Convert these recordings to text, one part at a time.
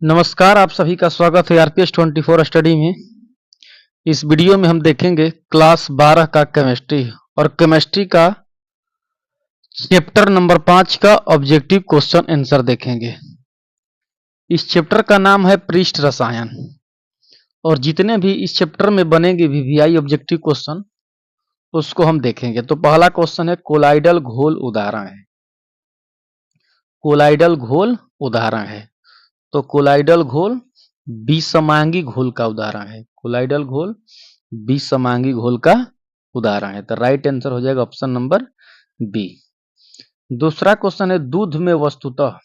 नमस्कार, आप सभी का स्वागत है आरपीएस 24 स्टडी में। इस वीडियो में हम देखेंगे क्लास 12 का केमिस्ट्री और केमिस्ट्री का चैप्टर नंबर 5 का ऑब्जेक्टिव क्वेश्चन आंसर देखेंगे। इस चैप्टर का नाम है पृष्ठ रसायन और जितने भी इस चैप्टर में बनेंगे वीवीआई ऑब्जेक्टिव क्वेश्चन उसको हम देखेंगे। तो पहला क्वेश्चन है कोलाइडल घोल उदाहरण है। कोलाइडल घोल उदाहरण है तो कोलाइडल घोल विषमांगी घोल का उदाहरण है। कोलाइडल घोल विषमांगी घोल का उदाहरण है। तो राइट आंसर हो जाएगा ऑप्शन नंबर बी। दूसरा क्वेश्चन है दूध में वस्तुतः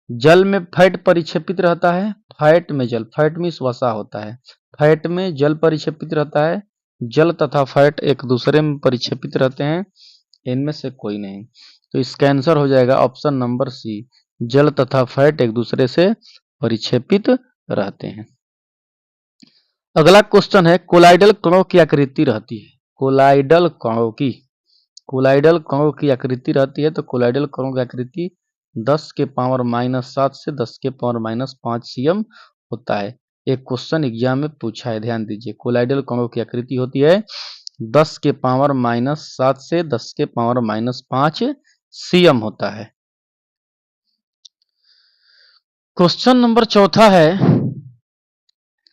जल में फैट परिक्षेपित रहता है। फैट में जल, फैट मीन्स वसा होता है। फैट में जल परिक्षेपित रहता है। जल तथा फैट एक दूसरे में परिक्षेपित रहते हैं, इनमें से कोई नहीं। तो इसका आंसर हो जाएगा ऑप्शन नंबर सी, जल तथा फैट एक दूसरे से परिक्षेपित रहते हैं। अगला क्वेश्चन है कोलाइडल कणों की आकृति रहती है। कोलाइडल कणों की आकृति रहती है। तो कोलाइडल कणों की आकृति 10 के पावर -7 से 10 के पावर -5 cm होता है। एक क्वेश्चन एग्जाम में पूछा है, ध्यान दीजिए। कोलाइडल कणों की आकृति होती है 10 के पावर -7 से 10 के पावर -5 cm होता है। क्वेश्चन नंबर चौथा है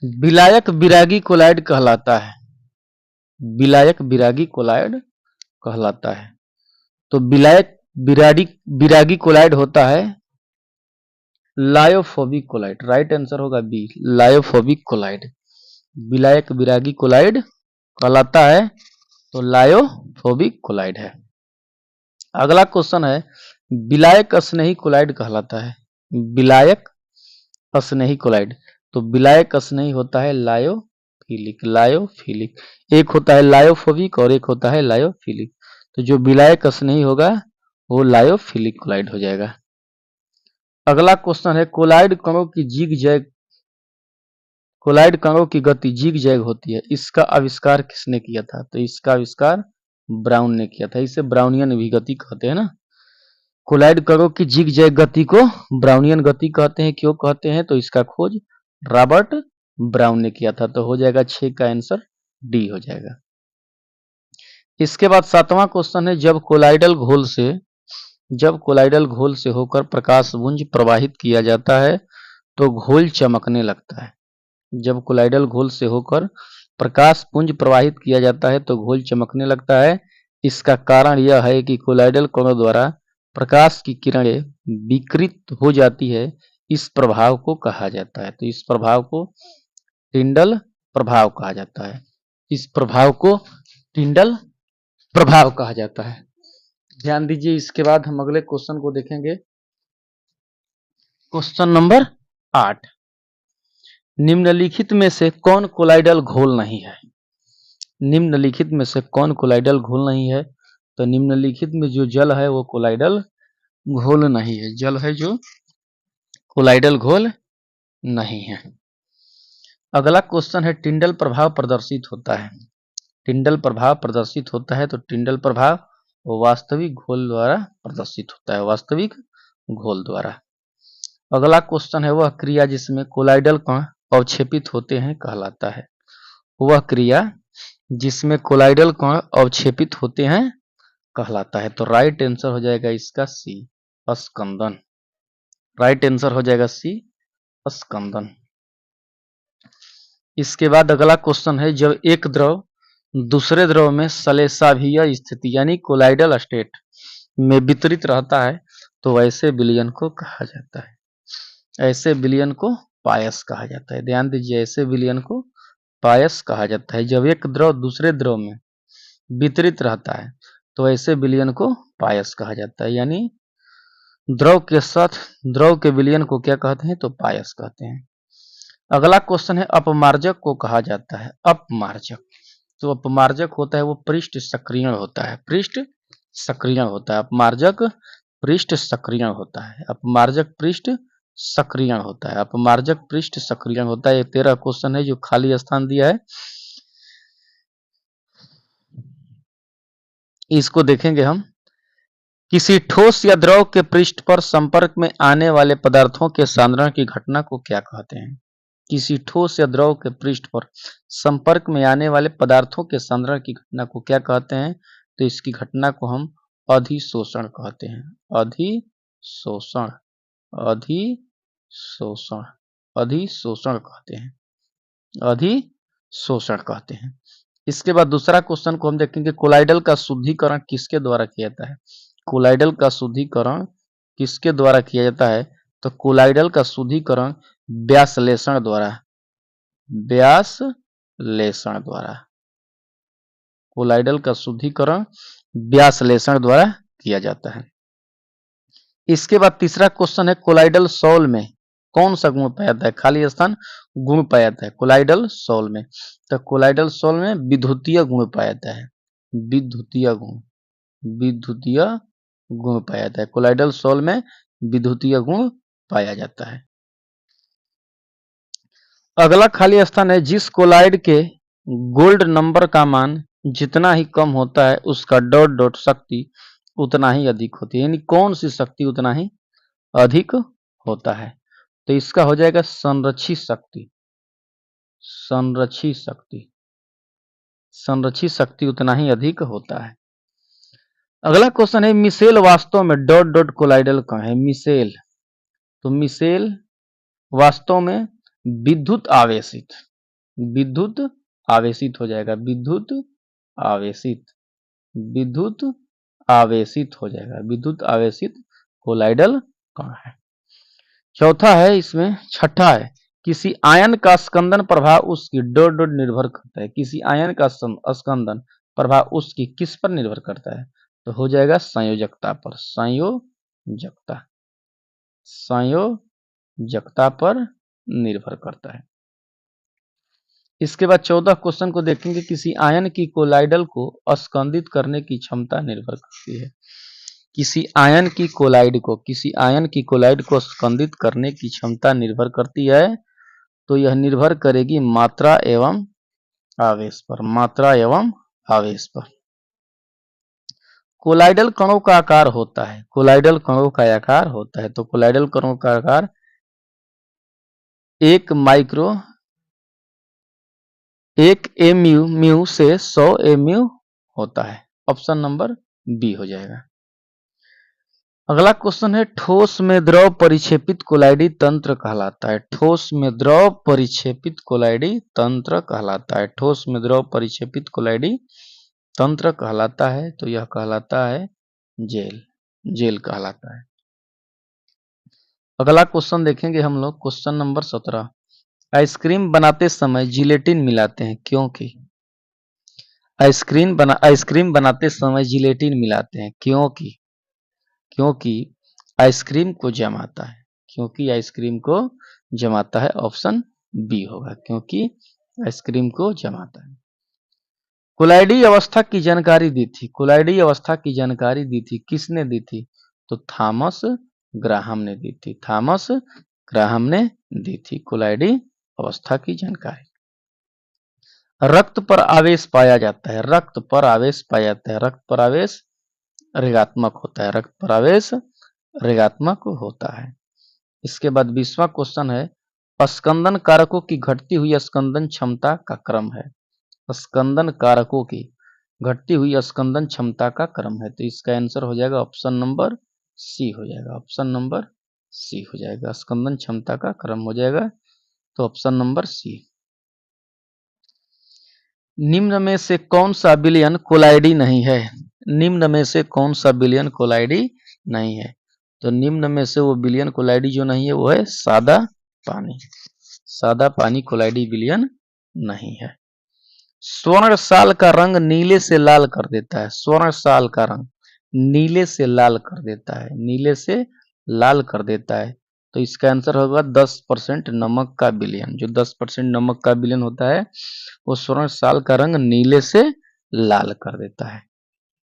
विलायक विरागी कोलाइड कहलाता है। विलायक विरागी कोलाइड कहलाता है। तो विलायक विरागी कोलाइड होता है लायोफोबिक कोलाइड। राइट आंसर होगा बी, लायोफोबिक कोलाइड। विलायक विरागी कोलाइड कहलाता है तो लायोफोबिक कोलाइड है। अगला क्वेश्चन है विलायक स्नेही कोलाइड कहलाता है। विलायक स्नेही कोलाइड, तो विलायक स्नेही होता है लायोफिलिक। एक होता है लायोफोबिक और एक होता है लायोफिलिक। तो जो विलायक स्नेही होगा वो लायोफिलिक कोलाइड हो जाएगा। अगला क्वेश्चन है कोलाइड कणों की गति जिग जैग होती है। इसका आविष्कार किसने किया था? तो इसका आविष्कार ब्राउन ने किया था। इसे ब्राउनियन विगति कहते हैं ना। कोलाइड कणों की जिग जैग गति को ब्राउनियन गति कहते हैं। क्यों कहते हैं? तो इसका खोज रॉबर्ट ब्राउन ने किया था। तो हो जाएगा 6 का आंसर डी हो जाएगा। इसके बाद 7वां क्वेश्चन है जब कोलाइडल घोल से होकर प्रकाश पुंज प्रवाहित किया जाता है तो घोल चमकने लगता है। जब कोलाइडल घोल से होकर प्रकाश पुंज प्रवाहित किया जाता है तो घोल चमकने लगता है। इसका कारण यह है कि कोलाइडल कणों द्वारा प्रकाश की किरणें विकृत हो जाती है। इस प्रभाव को कहा जाता है। तो इस प्रभाव को टिंडल प्रभाव कहा जाता है। इस प्रभाव को टिंडल प्रभाव कहा जाता है। ध्यान दीजिए। इसके बाद हम अगले क्वेश्चन को देखेंगे। क्वेश्चन नंबर 8, निम्नलिखित में से कौन कोलाइडल घोल नहीं है? निम्नलिखित में से कौन कोलाइडल घोल नहीं है? तो निम्नलिखित में जो जल है वो कोलाइडल घोल नहीं है। जल है जो कोलाइडल घोल नहीं है। अगला क्वेश्चन है टिंडल प्रभाव प्रदर्शित होता है। टिंडल प्रभाव प्रदर्शित होता है तो टिंडल प्रभाव वास्तविक घोल द्वारा प्रदर्शित होता है। वास्तविक घोल द्वारा। अगला क्वेश्चन है वह क्रिया जिसमें कोलाइडल कण अवक्षेपित होते हैं कहलाता है। वह क्रिया जिसमें कोलाइडल कण अवक्षेपित होते हैं कहलाता है। तो राइट आंसर हो जाएगा इसका सी, स्कंदन। राइट आंसर हो जाएगा सी, स्कंदन। इसके बाद अगला क्वेश्चन है जब एक द्रव दूसरे द्रव में सलेसाभीय स्थिति यानी कोलाइडल स्टेट में वितरित रहता है तो ऐसे विलयन को कहा जाता है। ऐसे विलयन को पायस कहा जाता है। ध्यान दीजिए, ऐसे विलयन को पायस कहा जाता है। जब एक द्रव दूसरे द्रव में वितरित रहता है तो ऐसे विलयन को पायस कहा जाता है। यानी द्रव के साथ द्रव के विलयन को क्या कहते हैं? तो पायस कहते हैं। अगला क्वेश्चन है अपमार्जक को कहा जाता है। अपमार्जक, तो अपमार्जक होता है वो पृष्ठ सक्रियण होता है। पृष्ठ सक्रियण होता है। अपमार्जक पृष्ठ सक्रियण होता है। अपमार्जक पृष्ठ सक्रियण होता है। अपमार्जक पृष्ठ सक्रियण होता है। ये 13 क्वेश्चन है जो खाली स्थान दिया है, इसको देखेंगे हम। किसी ठोस या द्रव के पृष्ठ पर संपर्क में आने वाले पदार्थों के सांद्रण की घटना को क्या कहते हैं? किसी ठोस या द्रव के पृष्ठ पर संपर्क में आने वाले पदार्थों के सांद्रण की घटना को क्या कहते हैं? तो इसकी घटना को हम अधिशोषण कहते हैं। अधिशोषण, अधिशोषण, अधिशोषण कहते हैं, अधिशोषण कहते हैं। इसके बाद दूसरा क्वेश्चन को हम देखेंगे, कोलाइडल का शुद्धिकरण किसके द्वारा किया जाता है? कोलाइडल का शुद्धिकरण किसके द्वारा किया जाता है? तो कोलाइडल का शुद्धिकरण व्यासलेषण द्वारा, व्यासलेषण द्वारा, कोलाइडल का शुद्धिकरण व्यासलेषण द्वारा किया जाता है। इसके बाद तीसरा क्वेश्चन है, कोलाइडल सॉल में कौन सा गुण पाया जाता है? खाली स्थान गुण पाया जाता है कोलाइडल सॉल में। तो कोलाइडल सॉल में विद्युतीय गुण पाया जाता है, विद्युतीय गुण, विद्युतीय गुण पाया जाता है। कोलाइडल सॉल में विद्युतीय गुण पाया जाता है। अगला खाली स्थान है, जिस कोलाइड के गोल्ड नंबर का मान जितना ही कम होता है उसका डॉट डॉट शक्ति उतना ही अधिक होती है। यानी कौन सी शक्ति उतना ही अधिक होता है? तो इसका हो जाएगा संरक्षित शक्ति, संरक्षित शक्ति, संरक्षित शक्ति उतना ही अधिक होता है। अगला क्वेश्चन है, मिसेल वास्तव में डॉट डॉट कोलाइडल कहाँ है? मिसेल, तो मिसेल वास्तव में विद्युत आवेशित, विद्युत आवेशित हो जाएगा, विद्युत आवेशित, विद्युत आवेशित हो जाएगा, विद्युत आवेशित कोलाइडल कहाँ है? चौथा है, इसमें छठा है, किसी आयन का स्कंदन प्रभाव उसकी डॉट डॉट निर्भर करता है। किसी आयन का स्कंदन प्रभाव उसकी किस पर निर्भर करता है? तो हो जाएगा संयोजकता पर, संयोजकता, संयोजकता पर निर्भर करता है। इसके बाद 14 क्वेश्चन को देखेंगे, किसी आयन की कोलाइडल को स्कंदित करने की क्षमता निर्भर करती है। किसी आयन की कोलाइड को, किसी आयन की कोलाइड को स्कंदित करने की क्षमता निर्भर करती है। तो यह निर्भर करेगी मात्रा एवं आवेश पर, मात्रा एवं आवेश पर। कोलाइडल कणों का आकार होता है, कोलाइडल कणों का आकार होता है, तो कोलाइडल कणों का आकार 1 माइक्रो, 1 mu से 100 mu होता है। ऑप्शन नंबर बी हो जाएगा। अगला क्वेश्चन है, ठोस में द्रव परिक्षेपित कोलाइडी तंत्र कहलाता है। ठोस में द्रव परिक्षेपित कोलाइडी तंत्र कहलाता है। ठोस में द्रव परिक्षेपित कोलाइडी तंत्र कहलाता है, तो यह कहलाता है जेल, जेल कहलाता है। अगला क्वेश्चन देखेंगे हम लोग, क्वेश्चन नंबर 17, आइसक्रीम बनाते समय जिलेटिन मिलाते हैं क्योंकि? आइसक्रीम बनाते समय जिलेटिन मिलाते हैं क्योंकि? क्योंकि आइसक्रीम को जमाता है, क्योंकि आइसक्रीम को जमाता है। ऑप्शन बी होगा, क्योंकि आइसक्रीम को जमाता है। कोलाइडी अवस्था की जानकारी दी थी, कोलाइडी अवस्था की जानकारी दी थी, किसने दी थी? तो थॉमस ग्राहम ने दी थी, थॉमस ग्राहम ने दी थी कोलाइडी अवस्था की जानकारी। रक्त पर आवेश पाया जाता है, रक्त पर आवेश पाया जाता है, रक्त पर आवेश ऋणात्मक होता है, रक्त पर आवेश ऋणात्मक होता है। इसके बाद 20वां क्वेश्चन है, स्कंदन कारकों की घटती हुई स्कंदन क्षमता का क्रम है। स्कंदन कारकों की घटती हुई स्कंदन क्षमता का क्रम है, तो इसका आंसर हो जाएगा ऑप्शन नंबर सी हो जाएगा, ऑप्शन नंबर सी हो जाएगा। स्कंदन क्षमता का क्रम हो जाएगा, तो ऑप्शन नंबर सी। निम्न में से कौन सा विलयन कोलाइडी नहीं है? निम्न में से कौन सा विलयन कोलाइडी नहीं है? तो निम्न में से वो विलयन कोलाइडी जो नहीं है वो है सादा पानी, सादा पानी कोलाइडी विलयन नहीं है। स्वर्ण साल का रंग नीले से लाल कर देता है, स्वर्ण साल का रंग नीले से लाल कर देता है, नीले से लाल कर देता है, तो इसका आंसर होगा 10% नमक का विलयन। जो 10% नमक का विलयन होता है वो स्वर्ण साल का रंग नीले से लाल कर देता है।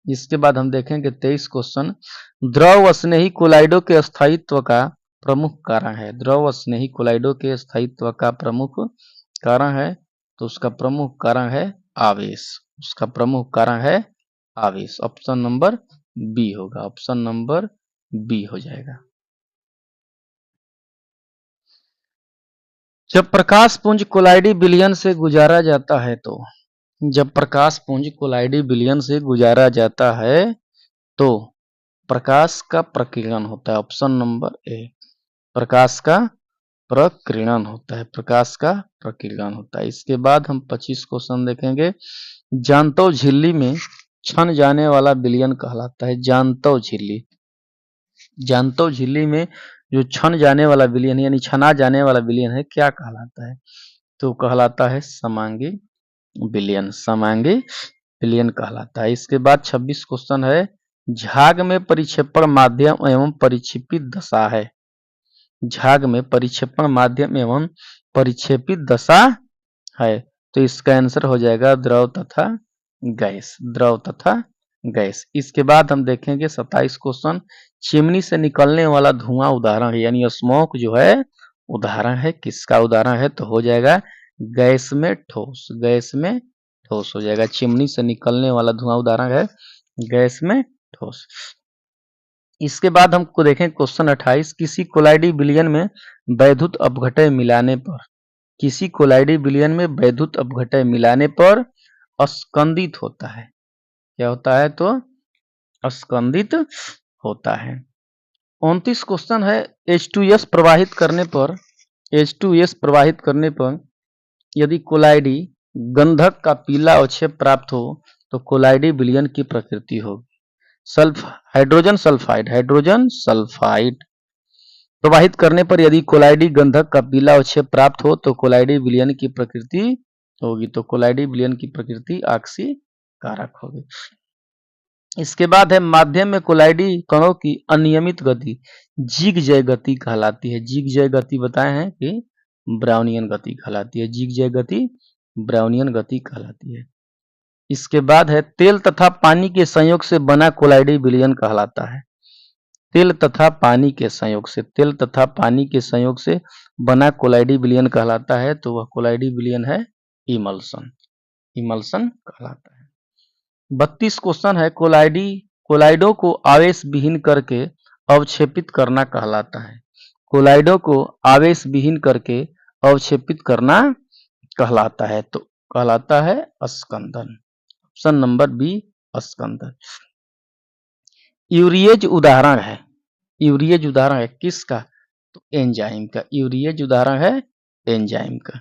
इसके बाद हम देखेंगे 23 क्वेश्चन, द्रव स्नेही कोलाइडो के स्थायित्व का प्रमुख कारण है। द्रव स्नेही कोलाइडो के स्थायित्व का प्रमुख कारण है, तो उसका प्रमुख कारण है आवेश, उसका प्रमुख कारण है आवेश। ऑप्शन नंबर बी होगा, ऑप्शन नंबर बी हो जाएगा। जब प्रकाश पुंज कोलाइडी विलयन से गुजारा जाता है तो, जब प्रकाश पुंज कोलाइडी विलयन से गुजारा जाता है तो प्रकाश का प्रकीर्णन होता है, ऑप्शन नंबर ए, प्रकाश का प्रकीर्णन होता है, प्रकाश का प्रकीर्णन होता है। इसके बाद हम 25 क्वेश्चन देखेंगे। जानतो झिल्ली में छन जाने वाला विलयन कहलाता है। जानतो झिल्ली, जानतो झिल्ली में जो छन जाने वाला विलयन यानी छना जाने वाला विलयन है क्या कहलाता है? तो कहलाता है समांगी विलयन, समांगी विलयन कहलाता है। इसके बाद 26 क्वेश्चन है। झाग में परिक्षेपण माध्यम एवं परिक्षेपित दशा है। झाग में परिक्षेपण माध्यम एवं परिक्षेपित दशा है, तो इसका आंसर हो जाएगा द्रव तथा गैस, द्रव तथा गैस। इसके बाद हम देखेंगे 27 क्वेश्चन। चिमनी से निकलने वाला धुआं उदाहरण है, यानी स्मोक जो है उदाहरण है, किसका उदाहरण है? तो हो जाएगा गैस में ठोस, गैस में ठोस हो जाएगा। चिमनी से निकलने वाला धुआं उदाहरण है गैस में ठोस। इसके बाद हमको देखें क्वेश्चन 28। किसी कोलाइडी विलयन में वैद्युत अपघटय मिलाने पर, किसी कोलाइडी विलयन में वैद्युत अपघटय मिलाने पर अस्कंदित होता है। क्या होता है? तो अस्कंदित होता है। 29 क्वेश्चन है। H2S प्रवाहित करने पर, H2S प्रवाहित करने पर यदि कोलाइडी गंधक का पीला अवक्षेप प्राप्त हो तो कोलाइडी विलयन की प्रकृति होगी हाइड्रोजन सल्फाइड, हाइड्रोजन सल्फाइड प्रवाहित करने पर यदि कोलाइडी गंधक का पीला अवक्षेप प्राप्त हो तो कोलाइडी विलयन की प्रकृति होगी, तो कोलाइडी विलयन की प्रकृति ऑक्सीकारक होगी। इसके बाद है माध्यम में कोलाइडी कणों की अनियमित गति जिगजैग गति कहलाती है। जिगजैग गति बताए हैं कि ब्राउनियन गति कहलाती है, जिगजैग गति ब्राउनियन गति कहलाती है। इसके बाद है तेल तथा पानी के संयोग से बना कोलाइडी विलयन कहलाता है। तेल तथा पानी के संयोग से, तेल तथा पानी के संयोग से बना कोलाइडी विलयन कहलाता है, तो वह कोलाइडी विलयन है इमल्सन, इमल्सन कहलाता है। 32 क्वेश्चन है। कोलाइडो को आवेश विहीन करके अवक्षेपित करना कहलाता है। कोलाइडो को आवेश विहीन करके अवक्षेपित करना कहलाता है, तो कहलाता है अस्कंदन, ऑप्शन नंबर बी अस्कंदन। यूरिएज उदाहरण है, यूरिएज उदाहरण है किसका? तो एंजाइम का, यूरिएज उदाहरण है एंजाइम का।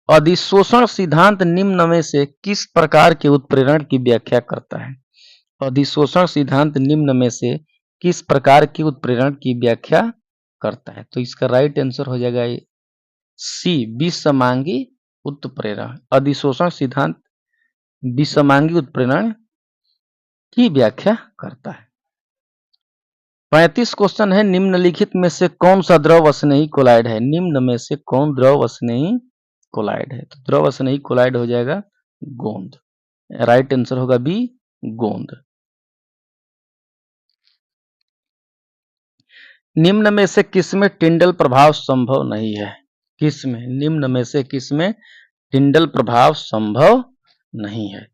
अधिशोषण सिद्धांत निम्न में से किस प्रकार के उत्प्रेरण की व्याख्या करता है? अधिशोषण सिद्धांत निम्न में से किस प्रकार के उत्प्रेरण की व्याख्या करता है? तो इसका राइट आंसर हो जाएगा सी, विषमांगी उत्प्रेरण। अधिशोषण सिद्धांत विषमांगी उत्प्रेरण की व्याख्या करता है। 35 क्वेश्चन है। निम्नलिखित में से कौन सा द्रव स्नेही कोलाइड है? निम्न में से कौन द्रव स्नेही कोलाइड है? तो द्रव स्नेही कोलाइड हो जाएगा गोंद, राइट आंसर होगा बी गोंद। निम्न में से किसमें टिंडल प्रभाव संभव नहीं है? किसमें? निम्न में से किसमें टिंडल प्रभाव संभव नहीं है?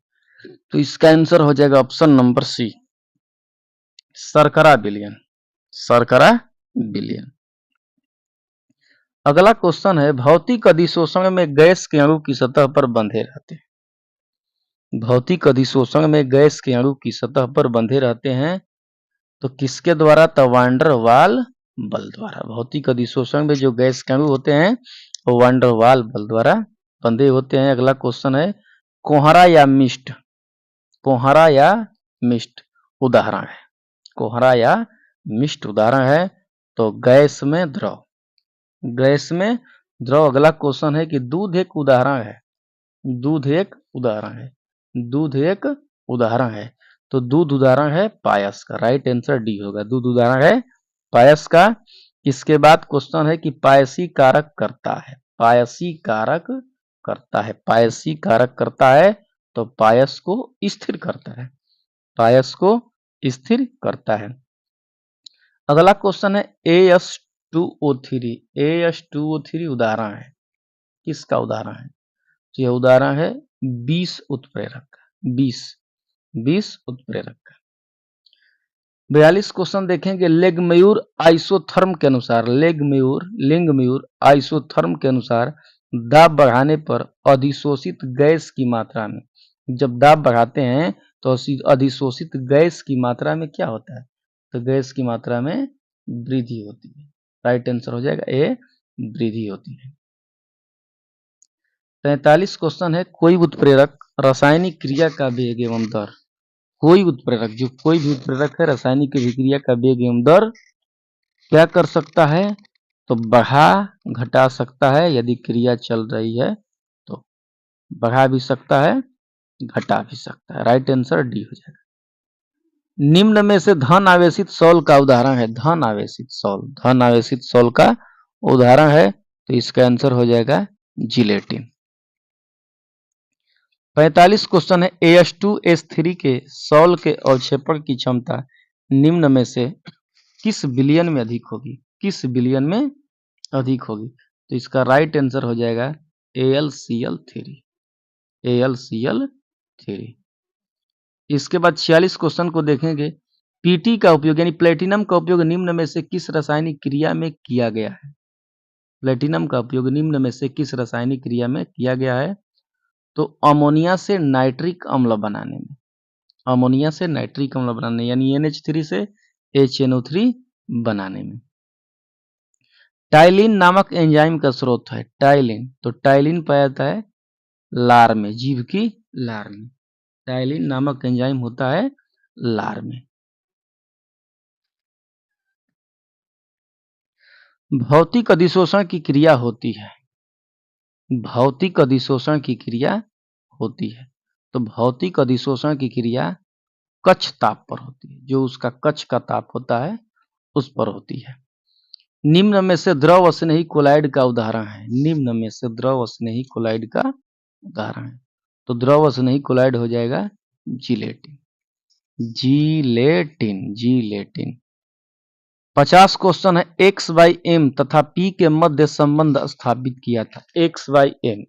तो इसका आंसर हो जाएगा ऑप्शन नंबर सी, शर्करा विलयन, शर्करा विलयन। अगला क्वेश्चन है। भौतिक अधिशोषण में गैस के अणु की सतह पर बंधे रहते हैं। भौतिक अधिशोषण में गैस के अणु की सतह पर बंधे रहते हैं, तो किसके द्वारा? तो वान डर वाल बल द्वारा। भौतिक अधिशोषण में जो गैस के अणु होते हैं वो वान डर वाल बल द्वारा बंधे होते हैं। अगला क्वेश्चन है। कोहरा या मिस्ट, कोहरा या मिस्ट उदाहरण है, कोहरा या मिस्ट उदाहरण है, तो गैस में द्रव, गैस में द्रव। अगला क्वेश्चन है कि दूध एक उदाहरण है, दूध एक उदाहरण है, दूध एक उदाहरण है, तो दूध उदाहरण है पायस का, राइट आंसर डी होगा, दूध उदाहरण है पायस का। इसके बाद क्वेश्चन है कि पायसी कारक करता है, पायसी कारक करता है, पायसी कारक करता है, तो पायस को स्थिर करता है, पायस को स्थिर करता है। अगला क्वेश्चन है AS2O3, AS2O3 उदाहरण है, किसका उदाहरण है? तो यह उदाहरण है 20 उत्प्रेरक का, 20 उत्प्रेरक का। 42 क्वेश्चन देखेंगे। लिंगमयूर आइसोथर्म के अनुसार, लिंगमयूर आइसोथर्म के अनुसार दाब बढ़ाने पर अधिशोषित गैस की मात्रा में, जब दाब बढ़ाते हैं तो अधिशोषित गैस की मात्रा में क्या होता है? तो गैस की मात्रा में वृद्धि होती है। राइट आंसर हो जाएगा ए, वृद्धि होती है। 43 क्वेश्चन है। कोई उत्प्रेरक रासायनिक क्रिया का वेग एवं दर, कोई उत्प्रेरक, जो कोई भी उत्प्रेरक है रासायनिक अभिक्रिया का वेग एवं दर क्या कर सकता है? तो बढ़ा घटा सकता है। यदि क्रिया चल रही है तो बढ़ा भी सकता है, घटा भी सकता है। राइट आंसर डी हो जाएगा। निम्न में से धन आवेशित सॉल का उदाहरण है। धन आवेशित सॉल का उदाहरण है, तो इसका आंसर हो जाएगा जिलेटिन। 45 क्वेश्चन है। AS2S3 के सॉल के अवक्षेपण की क्षमता निम्न में से किस बिलियन में अधिक होगी? किस बिलियन में अधिक होगी? तो इसका राइट आंसर हो जाएगा AlCl3। इसके बाद 46 क्वेश्चन को देखेंगे। पीटी का उपयोग यानी प्लेटिनम का उपयोग निम्न में से किस रासायनिक क्रिया में किया गया है? प्लेटिनम का उपयोग निम्न में से किस रासायनिक क्रिया में किया गया है? तो अमोनिया से नाइट्रिक अम्ल बनाने में, अमोनिया से नाइट्रिक अम्ल बनाने यानी NH3 से HNO3 बनाने में। टाइलिन नामक एंजाइम का स्रोत है। टाइलिन, तो टाइलिन पाया जाता है लार में, जीव की लार में। टाइलिन नामक एंजाइम होता है लार में। भौतिक अधिशोषण की क्रिया होती है। भौतिक अधिशोषण की क्रिया होती है, तो भौतिक अधिशोषण की क्रिया कक्ष ताप पर होती है। जो उसका कक्ष का ताप होता है उस पर होती है। निम्न में से द्रव स्नेही कोलाइड का उदाहरण है। निम्न में से द्रव स्नेही कोलाइड का उदाहरण है, तो द्रव स्नेही कोलाइड हो जाएगा जिलेटिन। 50 क्वेश्चन है। x/m तथा p के मध्य संबंध स्थापित किया था। x/m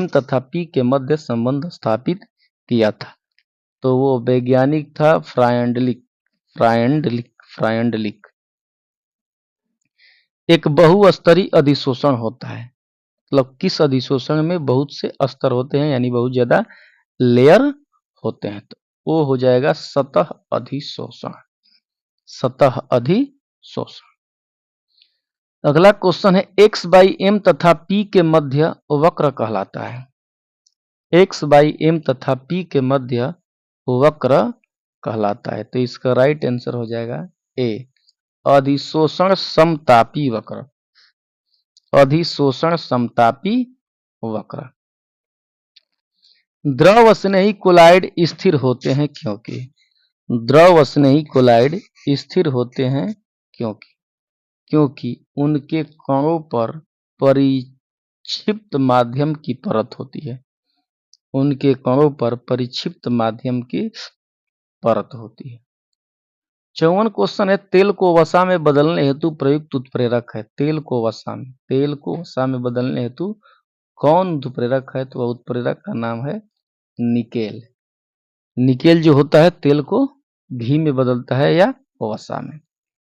तथा p के मध्य संबंध स्थापित किया था, तो वो वैज्ञानिक था फ्रायंडलिक। एक बहुस्तरीय अधिशोषण होता है, मतलब किस अधिशोषण में बहुत से स्तर होते हैं, यानी बहुत ज्यादा लेयर होते हैं, तो वो हो जाएगा सतह अधिशोषण। अगला क्वेश्चन है। x/m तथा p के मध्य वक्र कहलाता है। x/m तथा p के मध्य वक्र कहलाता है, तो इसका राइट आंसर हो जाएगा ए, अधिशोषण समतापी वक्र। अधिशोषण समतापी वक्र। द्रव स्नेही कोलाइड स्थिर होते हैं क्योंकि, द्रव स्नेही कोलाइड स्थिर होते हैं क्योंकि उनके कणों पर परिक्षिप्त माध्यम की परत होती है। उनके कणों पर परिक्षिप्त माध्यम की परत होती है। 54 क्वेश्चन है। तेल को वसा में बदलने हेतु प्रयुक्त उत्प्रेरक है। तेल को वसा में बदलने हेतु कौन उत्प्रेरक है? तो वह उत्प्रेरक का नाम है निकेल। निकेल जो होता है तेल को घी में बदलता है या वसा में।